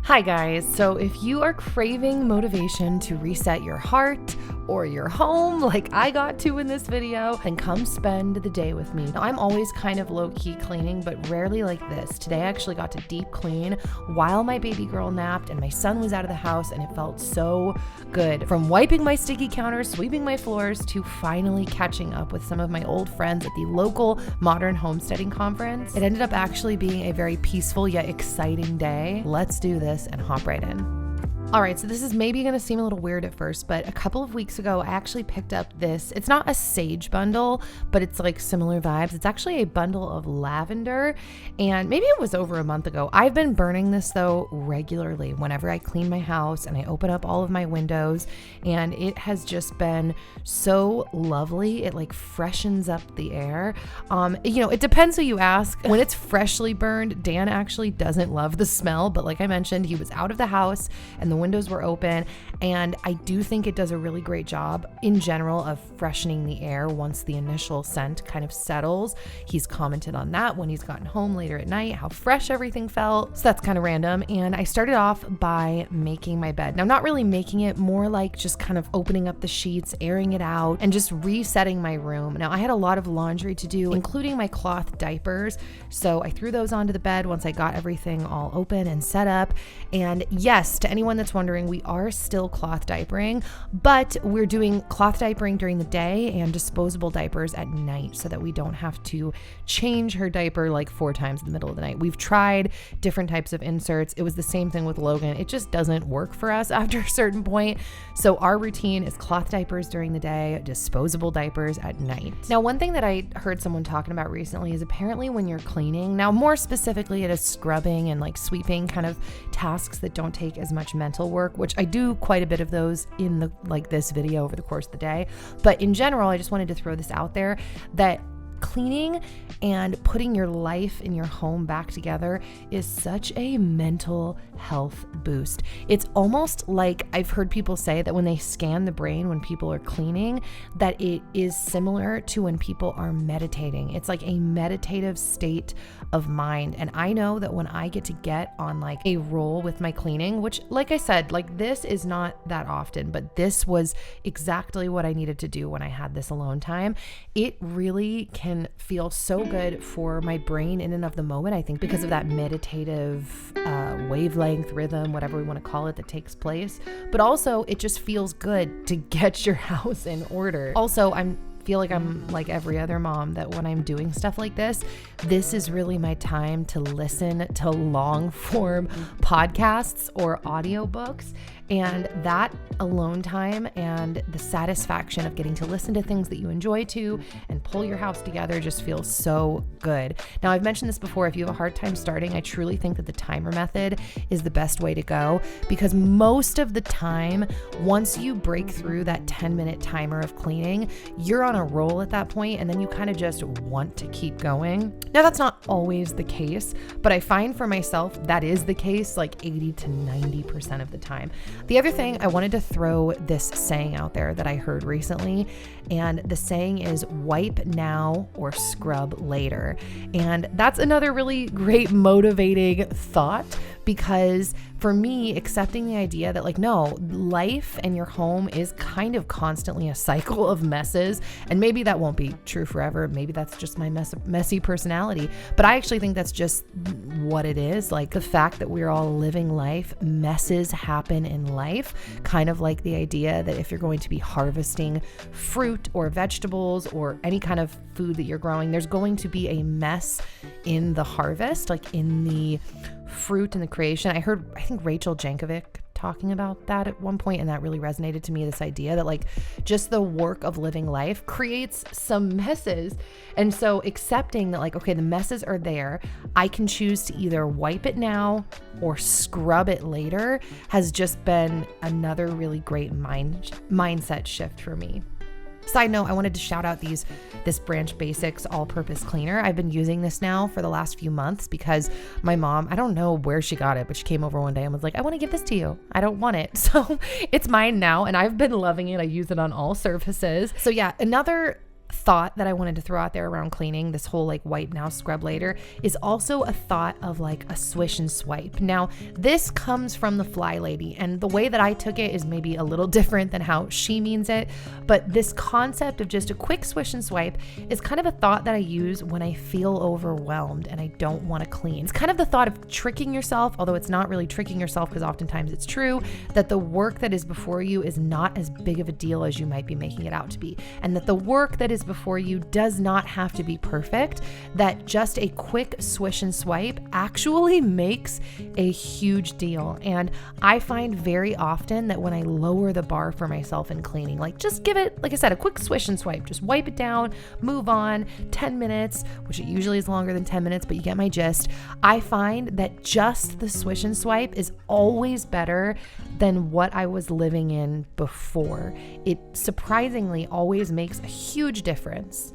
Hi guys, so if you are craving motivation to reset your heart or your home like I got to in this video, then come spend the day with me. Now, I'm always kind of low-key cleaning, but rarely like this. Today I actually got to deep clean while my baby girl napped and my son was out of the house, and it felt so good. From wiping my sticky counters, sweeping my floors, to finally catching up with some of my old friends at the local modern homesteading conference. It ended up actually being a very peaceful yet exciting day. Let's do this and hop right in. All right, so this is maybe going to seem a little weird at first, but a couple of weeks ago, I actually picked up this. It's not a sage bundle, but it's like similar vibes. It's actually a bundle of lavender, and maybe it was over a month ago. I've been burning this though regularly whenever I clean my house and I open up all of my windows, and it has just been so lovely. It like freshens up the air. It depends who you ask. When it's freshly burned, Dan actually doesn't love the smell, but like I mentioned, he was out of the house and the windows were open, and I do think it does a really great job in general of freshening the air once the initial scent kind of settles. He's commented on that when he's gotten home later at night, how fresh everything felt. So that's kind of random. And I started off by making my bed. Now, not really making it, more like just kind of opening up the sheets, airing it out, and just resetting my room. Now, I had a lot of laundry to do, including my cloth diapers. So I threw those onto the bed once I got everything all open and set up. And yes, to anyone that's wondering, we are still cloth diapering, but we're doing cloth diapering during the day and disposable diapers at night so that we don't have to change her diaper like 4 times in the middle of the night. We've tried different types of inserts. It was the same thing with Logan. It just doesn't work for us after a certain point. So our routine is cloth diapers during the day, disposable diapers at night. Now, one thing that I heard someone talking about recently is apparently when you're cleaning, now more specifically it is scrubbing and like sweeping kind of tasks that don't take as much mental work, which I do quite a bit of those in this video over the course of the day. But in general, I just wanted to throw this out there that cleaning and putting your life in your home back together is such a mental health boost. It's almost like I've heard people say that when they scan the brain when people are cleaning, that it is similar to when people are meditating. It's like a meditative state of mind. And I know that when I get on like a roll with my cleaning, which like I said, like this is not that often, but this was exactly what I needed to do when I had this alone time. It really can feel so good for my brain in and of the moment, I think, because of that meditative wavelength, rhythm, whatever we want to call it, that takes place. But also it just feels good to get your house in order. Also, feel like I'm like every other mom, that when I'm doing stuff like this is really my time to listen to long form podcasts or audiobooks. And that alone time and the satisfaction of getting to listen to things that you enjoy too and pull your house together just feels so good. Now, I've mentioned this before. If you have a hard time starting, I truly think that the timer method is the best way to go, because most of the time, once you break through that 10-minute timer of cleaning, you're on a roll at that point, and then you kind of just want to keep going. Now, that's not always the case, but I find for myself that is the case like 80 to 90% of the time. The other thing, I wanted to throw this saying out there that I heard recently, and the saying is wipe now or scrub later. And that's another really great motivating thought, because for me, accepting the idea that like, no, life and your home is kind of constantly a cycle of messes, and maybe that won't be true forever. Maybe that's just my messy personality, but I actually think that's just what it is. Like the fact that we're all living life, messes happen in life, kind of like the idea that if you're going to be harvesting fruit or vegetables or any kind of food that you're growing, there's going to be a mess in the harvest, like in the fruit and the creation. I think Rachel Jankovic talking about that at one point, and that really resonated to me, this idea that like just the work of living life creates some messes. And so accepting that like, okay, the messes are there, I can choose to either wipe it now or scrub it later, has just been another really great mindset shift for me. Side note, I wanted to shout out this Branch Basics all-purpose cleaner. I've been using this now for the last few months because my mom, I don't know where she got it, but she came over one day and was like, I want to give this to you. I don't want it. So it's mine now, and I've been loving it. I use it on all surfaces. So yeah, another thought that I wanted to throw out there around cleaning, this whole like wipe now, scrub later, is also a thought of like a swish and swipe. Now, this comes from the Fly Lady, and the way that I took it is maybe a little different than how she means it, but this concept of just a quick swish and swipe is kind of a thought that I use when I feel overwhelmed and I don't want to clean. It's kind of the thought of tricking yourself, although it's not really tricking yourself because oftentimes it's true, that the work that is before you is not as big of a deal as you might be making it out to be, and that the work that is before you does not have to be perfect, that just a quick swish and swipe actually makes a huge deal. And I find very often that when I lower the bar for myself in cleaning, like just give it, like I said, a quick swish and swipe, just wipe it down, move on, 10 minutes, which it usually is longer than 10 minutes, but you get my gist. I find that just the swish and swipe is always better than what I was living in before. It surprisingly always makes a huge difference.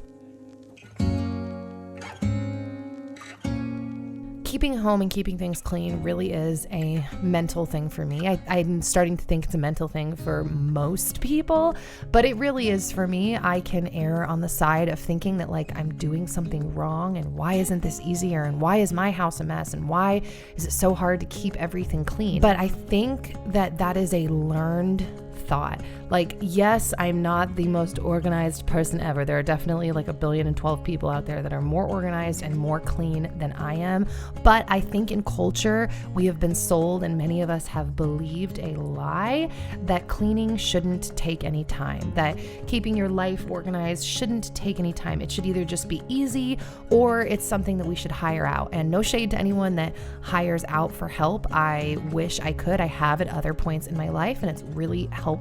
Keeping home and keeping things clean really is a mental thing for me. I'm starting to think it's a mental thing for most people, but it really is for me. I can err on the side of thinking that like I'm doing something wrong, and why isn't this easier, and why is my house a mess, and why is it so hard to keep everything clean? But I think that that is a learned thought. Like, yes, I'm not the most organized person ever. There are definitely like 1,012,000,000 people out there that are more organized and more clean than I am. But I think in culture, we have been sold, and many of us have believed a lie, that cleaning shouldn't take any time, that keeping your life organized shouldn't take any time. It should either just be easy or it's something that we should hire out. And no shade to anyone that hires out for help. I wish I could. I have at other points in my life, and it's really helpful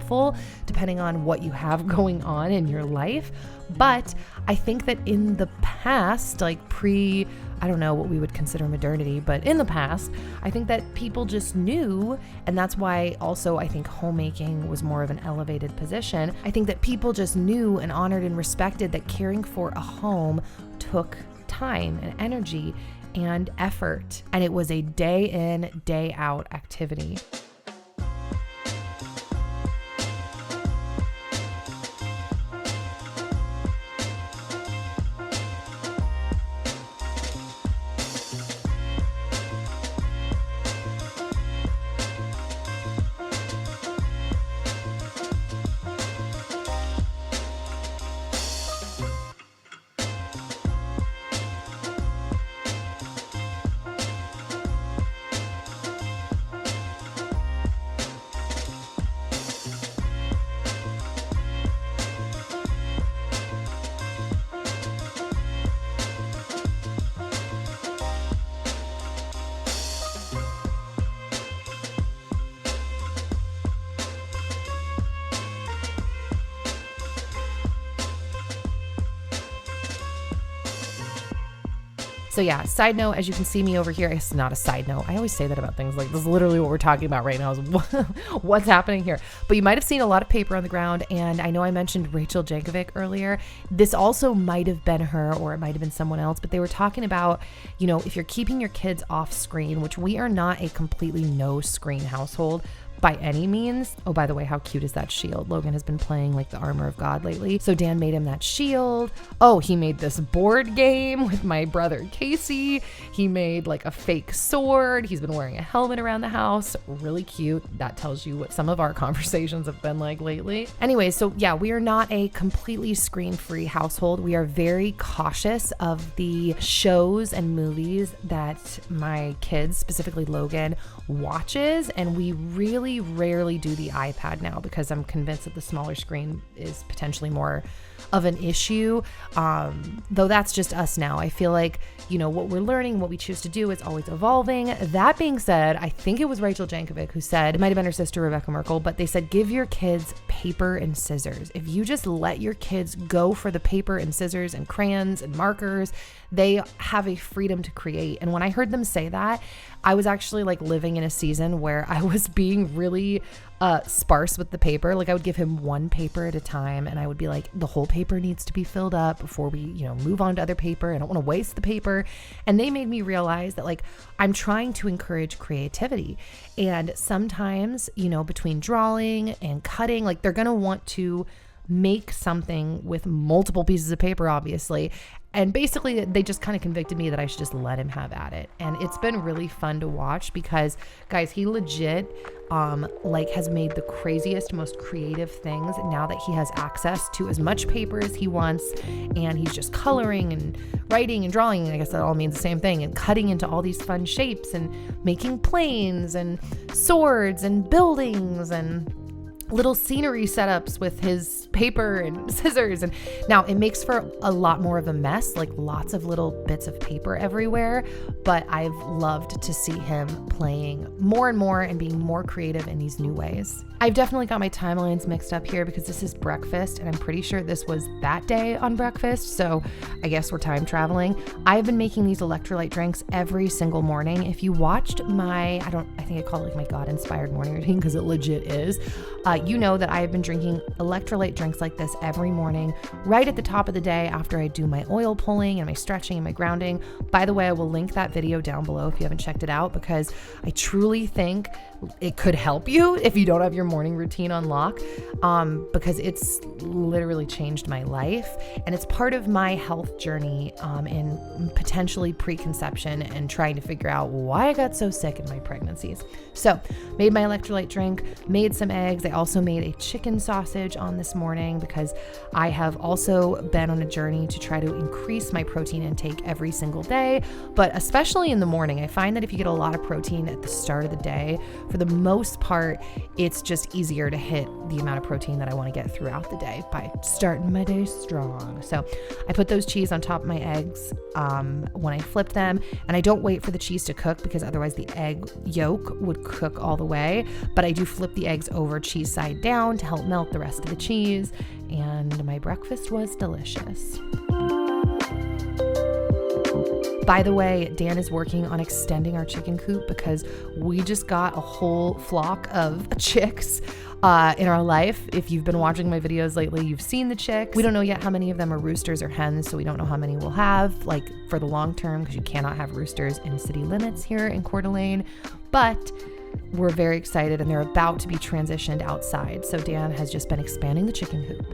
depending on what you have going on in your life. But I think that in the past, like I don't know what we would consider modernity, but in the past, I think that people just knew, and that's why also I think homemaking was more of an elevated position. I think that people just knew and honored and respected that caring for a home took time and energy and effort, and it was a day in, day out activity. So yeah, side note, as you can see me over here, it's not a side note. I always say that about things, like this is literally what we're talking about right now, is what's happening here. But you might have seen a lot of paper on the ground, and I know I mentioned Rachel Jankovic earlier. This also might have been her, or it might have been someone else, but they were talking about, you know, if you're keeping your kids off screen, which we are not a completely no screen household by any means. Oh, by the way, how cute is that shield? Logan has been playing like the armor of God lately. So Dan made him that shield. Oh, he made this board game with my brother Casey. He made like a fake sword. He's been wearing a helmet around the house. Really cute. That tells you what some of our conversations have been like lately. Anyway, so yeah, we are not a completely screen-free household. We are very cautious of the shows and movies that my kids, specifically Logan, watches, and we really rarely do the iPad now because I'm convinced that the smaller screen is potentially more of an issue. Though that's just us now. I feel like, you know, what we're learning, what we choose to do is always evolving. That being said, I think it was Rachel Jankovic who said, it might have been her sister Rebecca Merkel, but they said, give your kids paper and scissors. If you just let your kids go for the paper and scissors and crayons and markers, they have a freedom to create. And when I heard them say that, I was actually like living in a season where I was being really sparse with the paper. Like I would give him one paper at a time, and I would be like, the whole paper needs to be filled up before we, you know, move on to other paper. I don't want to waste the paper. And they made me realize that like I'm trying to encourage creativity. And sometimes, you know, between drawing and cutting, like they're going to want to make something with multiple pieces of paper, obviously. And basically they just kind of convicted me that I should just let him have at it. And it's been really fun to watch because, guys, he legit has made the craziest, most creative things now that he has access to as much paper as he wants. And he's just coloring and writing and drawing. And I guess that all means the same thing. And cutting into all these fun shapes and making planes and swords and buildings and little scenery setups with his paper and scissors. And now it makes for a lot more of a mess, like lots of little bits of paper everywhere. But I've loved to see him playing more and more and being more creative in these new ways. I've definitely got my timelines mixed up here because this is breakfast and I'm pretty sure this was that day on breakfast. So I guess we're time traveling. I've been making these electrolyte drinks every single morning. If you watched my, I think I call it like my God-inspired morning routine because it legit is. You know that I have been drinking electrolyte drinks like this every morning, right at the top of the day after I do my oil pulling and my stretching and my grounding. By the way, I will link that video down below if you haven't checked it out because I truly think it could help you if you don't have your morning routine on lock, because it's literally changed my life and it's part of my health journey in potentially preconception and trying to figure out why I got so sick in my pregnancies. So made my electrolyte drink, made some eggs. I also made a chicken sausage on this morning because I have also been on a journey to try to increase my protein intake every single day, but especially in the morning. I find that if you get a lot of protein at the start of the day, for the most part, it's just easier to hit the amount of protein that I want to get throughout the day by starting my day strong. So I put those cheese on top of my eggs when I flipped them, and I don't wait for the cheese to cook because otherwise the egg yolk would cook all the way, but I do flip the eggs over cheese side down to help melt the rest of the cheese, and my breakfast was delicious. By the way, Dan is working on extending our chicken coop because we just got a whole flock of chicks in our life. If you've been watching my videos lately, you've seen the chicks. We don't know yet how many of them are roosters or hens, so we don't know how many we'll have, like for the long term, because you cannot have roosters in city limits here in Coeur d'Alene. But we're very excited and they're about to be transitioned outside. So Dan has just been expanding the chicken coop.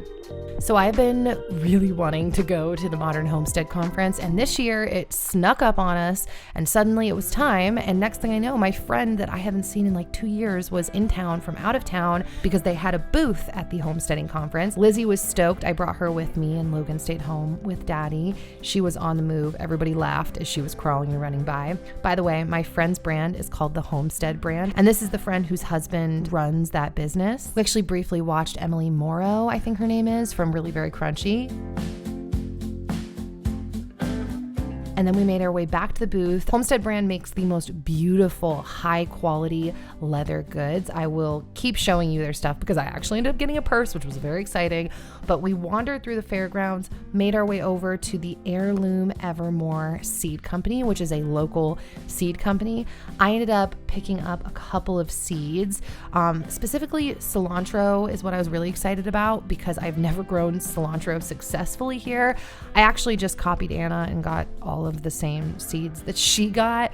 So I've been really wanting to go to the Modern Homestead Conference, and this year it snuck up on us and suddenly it was time. And next thing I know, my friend that I haven't seen in like 2 years was in town from out of town because they had a booth at the homesteading conference. Lizzie was stoked. I brought her with me and Logan stayed home with Daddy. She was on the move. Everybody laughed as she was crawling and running by. By the way, my friend's brand is called the Homestead Brand, and this is the friend whose husband runs that business. We actually briefly watched Emily Morrow, I think her name is, from Really Very Crunchy. And then we made our way back to the booth. Homestead Brand makes the most beautiful, high quality leather goods. I will keep showing you their stuff because I actually ended up getting a purse, which was very exciting. But we wandered through the fairgrounds, made our way over to the Heirloom Evermore Seed Company, which is a local seed company. I ended up picking up a couple of seeds. Specifically, cilantro is what I was really excited about because I've never grown cilantro successfully here. I actually just copied Anna and got all of the same seeds that she got.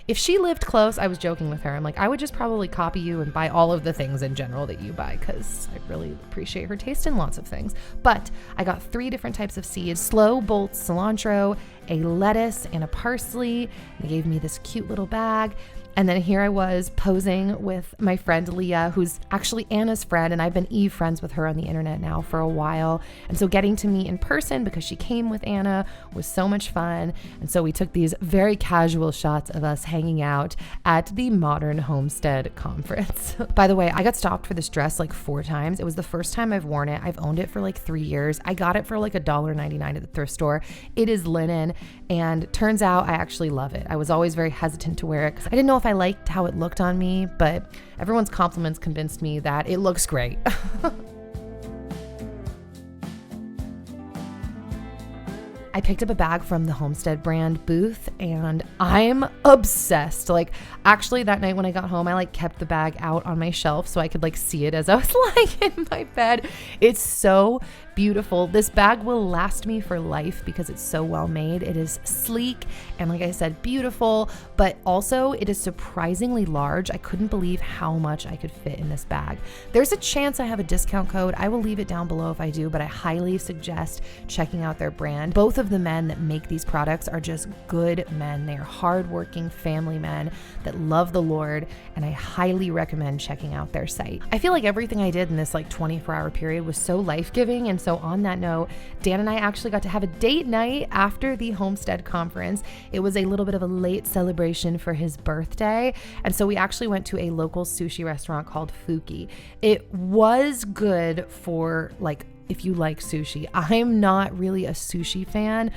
If she lived close, I was joking with her. I'm like, I would just probably copy you and buy all of the things in general that you buy because I really appreciate her taste in lots of things. But I got 3 different types of seeds: slow bolt cilantro, a lettuce, and a parsley. They gave me this cute little bag. And then here I was posing with my friend Leah, who's actually Anna's friend, and I've been Eve friends with her on the internet now for a while. And so getting to meet in person because she came with Anna was so much fun. And so we took these very casual shots of us hanging out at the Modern Homestead Conference. By the way, I got stopped for this dress like 4 times. It was the first time I've worn it. I've owned it for like 3 years. I got it for like $1.99 at the thrift store. It is linen, and turns out I actually love it. I was always very hesitant to wear it because I didn't know if I liked how it looked on me, but everyone's compliments convinced me that it looks great. I picked up a bag from the Homestead Brand booth, and I'm obsessed. Like, actually that night when I got home, I like kept the bag out on my shelf so I could like see it as I was lying in my bed. It's so beautiful. This bag will last me for life because it's so well made. It is sleek and, like I said, beautiful, but also it is surprisingly large. I couldn't believe how much I could fit in this bag. There's a chance I have a discount code. I will leave it down below if I do, but I highly suggest checking out their brand. Both of the men that make these products are just good men. They are hardworking family men that love the Lord, and I highly recommend checking out their site. I feel like everything I did in this like 24-hour period was so life-giving. And so on that note, Dan and I actually got to have a date night after the Homestead conference. It was a little bit of a late celebration for his birthday. And so we actually went to a local sushi restaurant called Fuki. It was good for like, if you like sushi. I'm not really a sushi fan.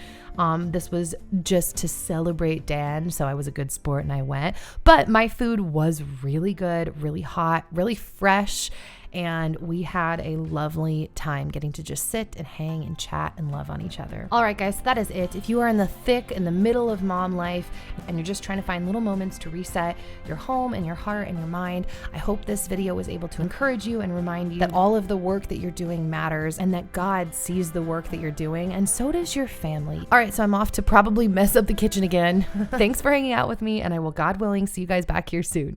This was just to celebrate Dan, so I was a good sport and I went. But my food was really good, really hot, really fresh, and we had a lovely time getting to just sit and hang and chat and love on each other. All right, guys, so that is it. If you are in the middle of mom life and you're just trying to find little moments to reset your home and your heart and your mind, I hope this video was able to encourage you and remind you that all of the work that you're doing matters and that God sees the work that you're doing, and so does your family. All right, so I'm off to probably mess up the kitchen again. Thanks for hanging out with me, and I will, God willing, see you guys back here soon.